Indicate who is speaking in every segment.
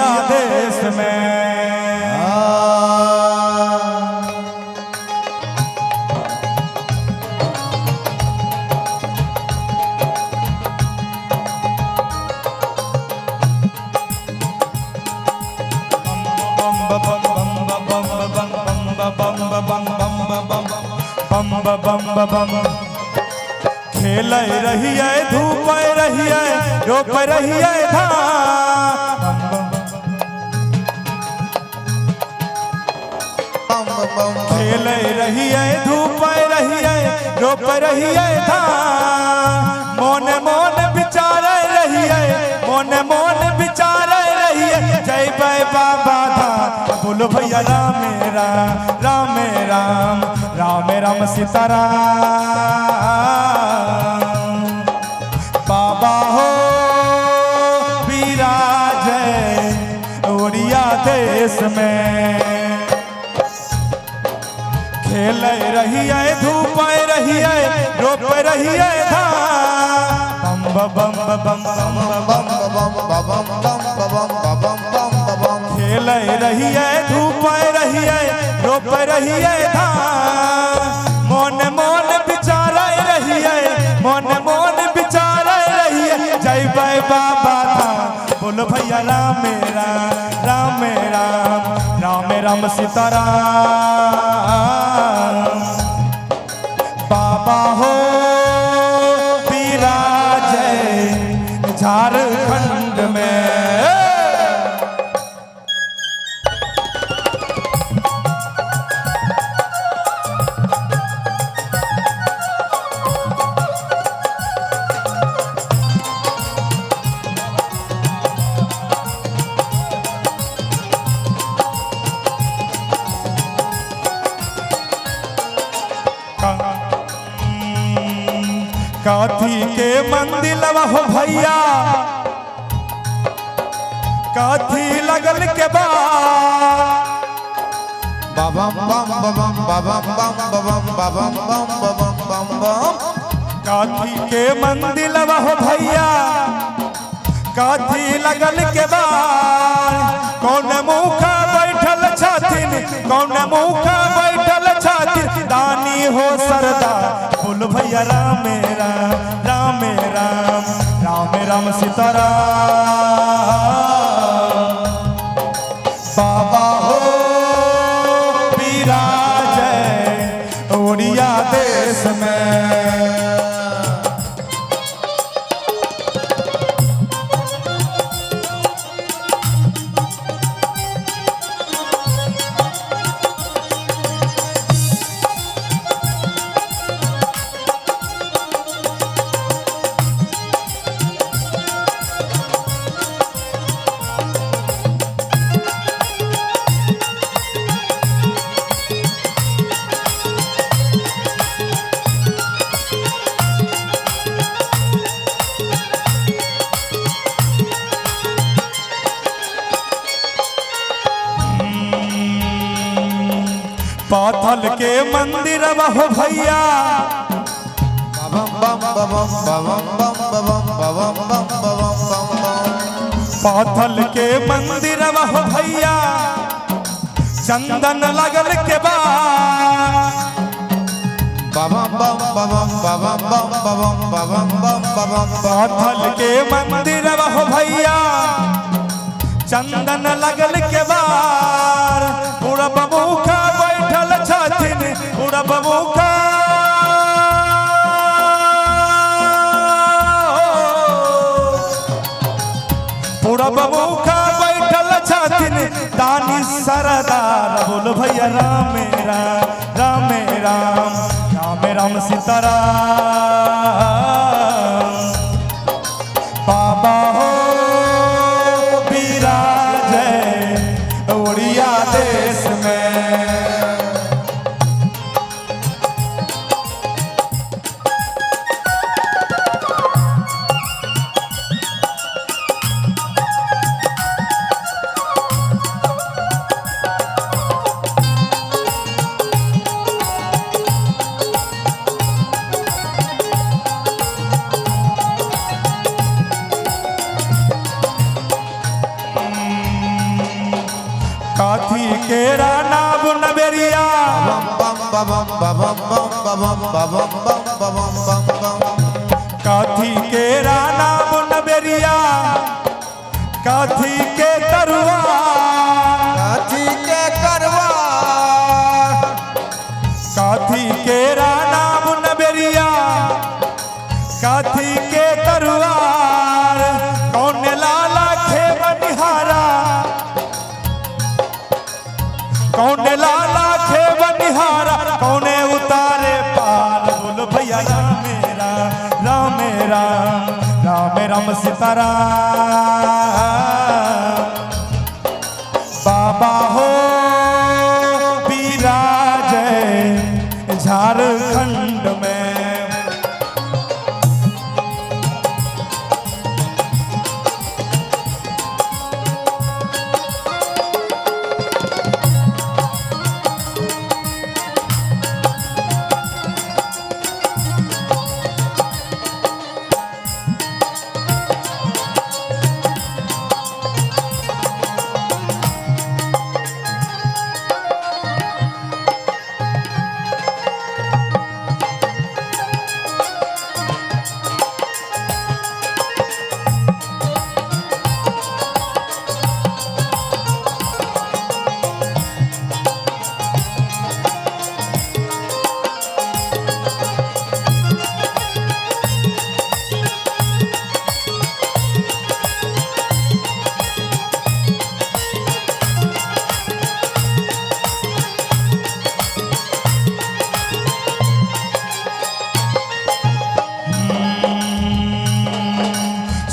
Speaker 1: उड़िया देश में। खेल रही है धूप रही है रोप रही है खेल रही है धूप रही है रोप रही है मोन मोन विचार रही है मोन मोन विचार रही है जय भाई बाबा धाम बोलो भैया राम राम राम राम राम सीताराम। बाबा हो विराज उड़िया देश में खेल रही है धूप रही है रोप रही है बम बम खेल रही है धूप रही है रोप रही है मोन मोन विचार रही है मोन मोन विचार रही है जय भाई बाबा धाम बोलो भैया राम राम राम राम राम सीताराम। बाबा हो विराज झारखंड में। काथी के मंदिर हो भैया काथी लगल के काथी के मंदिर हो भैया काथी लगल के कौन मुखा बैठल छथिन कौन मुखा बैठल छथिन दानी हो सरदार बोल भैया राम राम राम राम राम सीताराम। बाबा हो विराज उड़िया देश में। पाथल के मंदिर हो भैया पाथल के मंदिर हो भैया चंदन लगल के पाथल के मंदिर हो भैया चंदन लगल के पूरा बमुखा बैठल छथिन पूरा बमुखा पूरा बमुखा बैठल छथिन दानी सरदार बोल भैया राम राम राम राम राम सीताराम। बाबा हो विराज उड़िया देश में। केरा नाम नबेरिया काथी केरा नाम नबेरिया काथी के तरुआ
Speaker 2: काथी के करवा
Speaker 1: काथी केरा नाम नबेरिया काथी के तरुआर कौन लाला खे बनिहारा कौन लाला खे बनिहारा कौने उतारे पार बोल भैया राम राम राम राम सीताराम बाबा हो विराज झारखंड में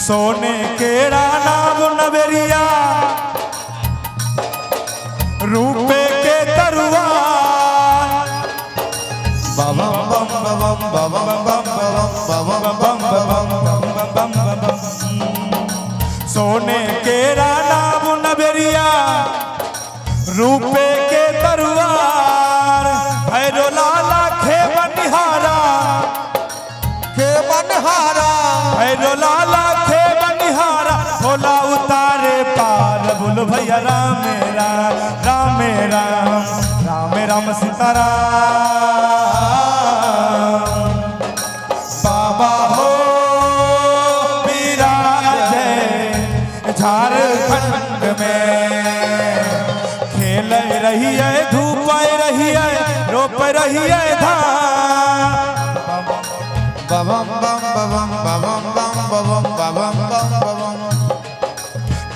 Speaker 1: सोने केरा नाम नवेरिया रूपे के तरुआ सोने केरा नाम नवेरिया रूपे के तरुआर भैरो लाला खे बनिहारा भैरो लाला खे बनिहारा भोला उतारे पार बोल भैया राम राम राम सीताराम बाबा हो विराज झारखंड में खेल रही है धूप रही है रोप रही है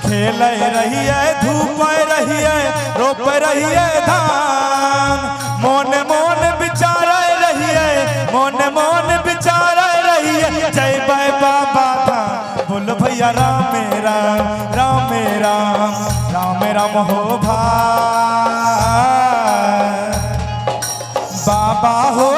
Speaker 1: खेल रही है धूप रही है रोप रही है धान मोन मोन विचार रही है मोन मोन विचार रही है जय बाय बाबा धाम बोल भैया राम राम हो भाई बाबा हो